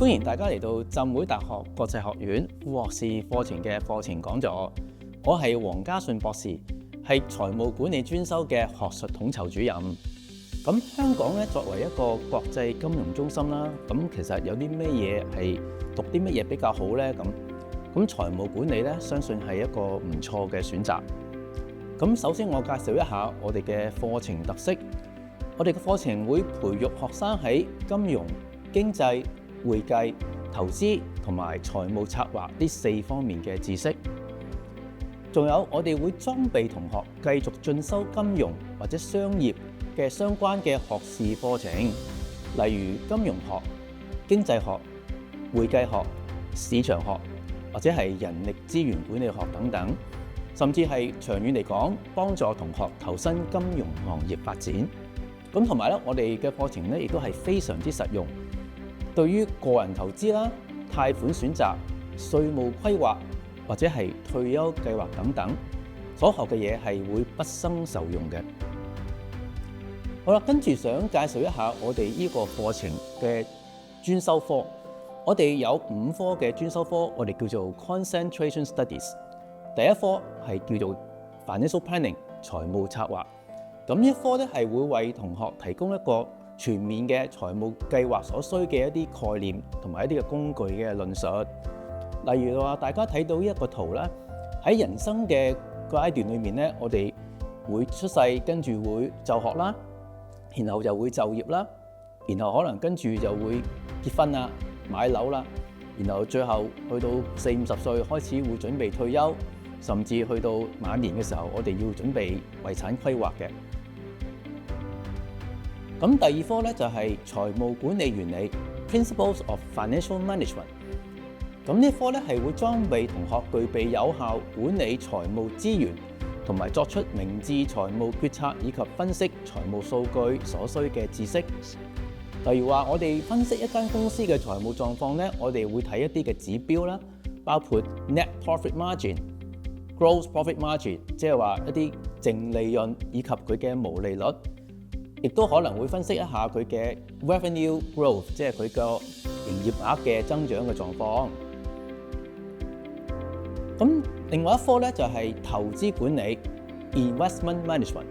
歡迎大家嚟到浸會大學國際學院副學士課程嘅課程講座。我係黃家順博士，係財務管理專修嘅學術統籌主任。咁香港咧作為一個國際金融中心啦，咁其實有啲咩嘢係讀啲乜嘢比較好呢？咁財務管理咧，相信係一個唔錯嘅選擇。咁首先我介紹一下我哋嘅課程特色。我哋嘅課程會培育學生喺金融、經濟、會計、投資同埋財務策劃呢4方面嘅知識。仲有我哋會裝備同學繼續進修金融或者商業嘅相關嘅學士課程，例如金融學、經濟學、會計學、市場學或者係人力資源管理學等等，甚至係長遠嚟講幫助同學投身金融行業發展。咁同埋咧，我哋嘅課程咧亦都係非常之實用，對於個人投資啦、貸款選擇、稅務規劃或者係退休計劃等等，所學嘅嘢係會畢生受用嘅。好啦，跟住想介紹一下我哋呢個課程嘅專修科。我哋有5科嘅專修科，我哋叫做 Concentration Studies。第一科係叫做 Financial Planning 財務策劃。咁呢一科咧係會為同學提供一個全面嘅財務計劃所需嘅一啲概念同埋一啲嘅工具嘅論述。例如話，大家睇到呢一個圖咧，喺人生嘅階段裏面咧，我哋會出世，跟住會就學啦，然後就會就業啦，然後可能跟住就會結婚啦、買樓啦，然後最後去到40、50歲開始會準備退休，甚至去到晚年嘅時候，我哋要準備遺產規劃嘅。咁第二科咧就係財務管理原理 Principles of Financial Management。咁呢科咧係會裝備同學具備有效管理財務資源同埋作出明智財務決策以及分析財務數據所需嘅知識。例如話，我哋分析一間公司嘅財務狀況咧，我哋會睇一啲嘅指標啦，包括 Net Profit Margin、Gross Profit Margin， 即係話一啲淨利潤以及佢嘅毛利率。亦都可能會分析一下佢嘅 revenue growth， 即係佢個營業額嘅增長嘅狀況。咁另外一科咧就係投資管理 investment management。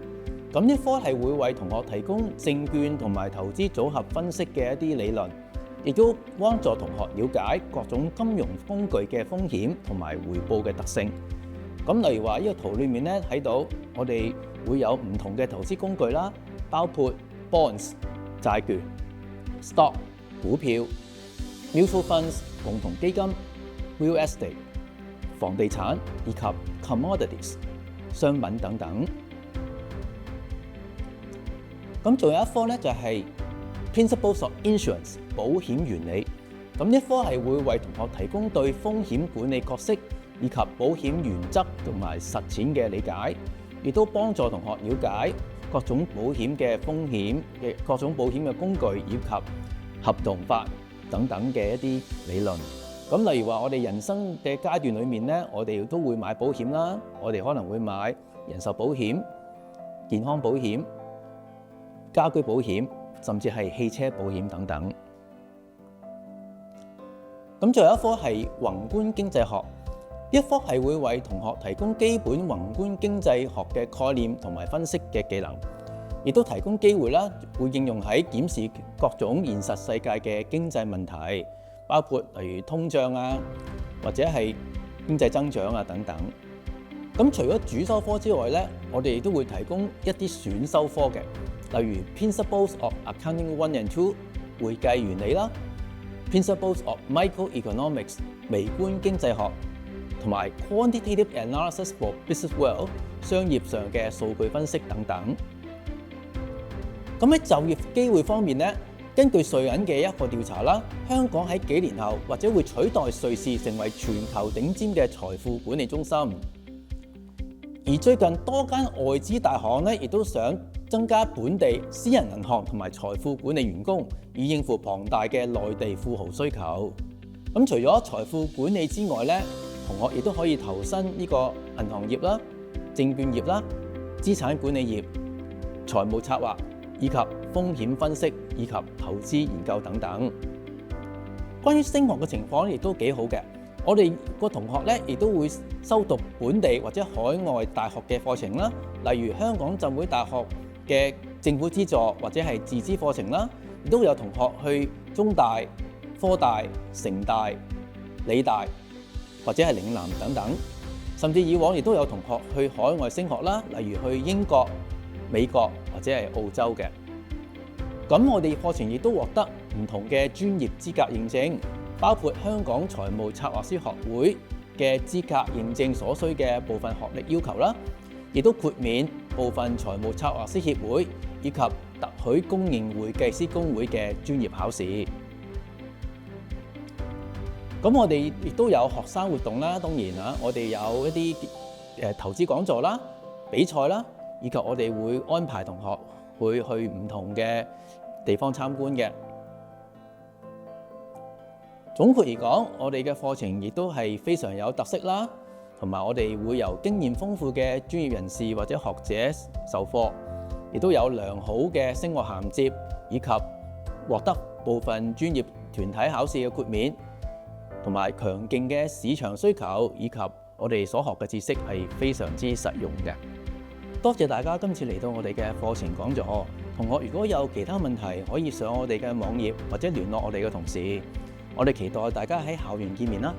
咁呢科係會為同學提供證券同埋投資組合分析嘅一啲理論，亦都幫助同學了解各種金融工具嘅風險同埋回報嘅特性。咁例如話，呢個圖裏面咧睇到我哋會有唔同嘅投資工具啦。包括 bonds 債券、stock 股票、mutual funds 共同基金、real estate 房地產以及 commodities 商品等等。咁仲有一科咧就係 Principles of Insurance 保險原理。咁呢科係會為同學提供對風險管理角色以及保險原則同埋實踐嘅理解，亦都幫助同學了解各種保險嘅風險嘅各種保險嘅工具以及合同法等等嘅一啲理論。咁例如話，我哋人生嘅階段裏面咧，我哋都會買保險啦。我哋可能會買人壽保險、健康保險、家居保險，甚至係汽車保險等等。咁最後一科係宏觀經濟學。一科係會為同學提供基本宏觀經濟學嘅概念同埋分析嘅技能，亦都提供機會啦，會應用喺檢視各種現實世界嘅經濟問題，包括例如通脹啊，或者係經濟增長啊等等。咁除咗主修科之外咧，我哋亦都會提供一啲選修科嘅，例如 Principles of Accounting 1 and 2會計原理啦， Principles of Microeconomics 微觀經濟學，同埋 Quantitative Analysis for Business World 商業上嘅數據分析等等。咁喺就業機會方面咧，根據瑞銀嘅一個調查啦，香港喺幾年後或者會取代瑞士成為全球頂尖嘅財富管理中心。而最近多間外資大行咧，亦都想增加本地私人銀行同埋財富管理員工，以應付龐大嘅內地富豪需求。咁除咗財富管理之外咧，同學亦都可以投身呢個銀行業啦、證券業啦、資產管理業、財務策劃以及風險分析以及投資研究等等。關於升學嘅情況亦都幾好嘅。我哋個同學咧亦都會修讀本地或者海外大學嘅課程啦，例如香港浸會大學嘅政府資助或者係自資課程啦，亦都有同學去中大、科大、城大、理大或者係嶺南等等，甚至以往亦都有同學去海外升學啦，例如去英國、美國或者係澳洲嘅。咁我哋課程亦都獲得唔同嘅專業資格認證，包括香港財務策劃師學會嘅資格認證所需嘅部分學歷要求啦，亦都豁免部分財務策劃師協會以及特許公認會計師公會嘅專業考試。咁我哋亦都有學生活動啦，當然啊，我哋有一啲投資講座啦、比賽啦，以及我哋會安排同學會去唔同嘅地方參觀嘅。總括而講，我哋嘅課程亦都係非常有特色啦，同埋我哋會由經驗豐富嘅專業人士或者學者授課，亦都有良好嘅升學銜接，以及獲得部分專業團體考試嘅豁免，同埋強勁嘅市場需求，以及我哋所學嘅知識係非常之實用嘅。多謝大家今次嚟到我哋嘅課程講座。同學如果有其他問題，可以上我哋嘅網頁或者聯絡我哋嘅同事。我哋期待大家喺校園見面啦。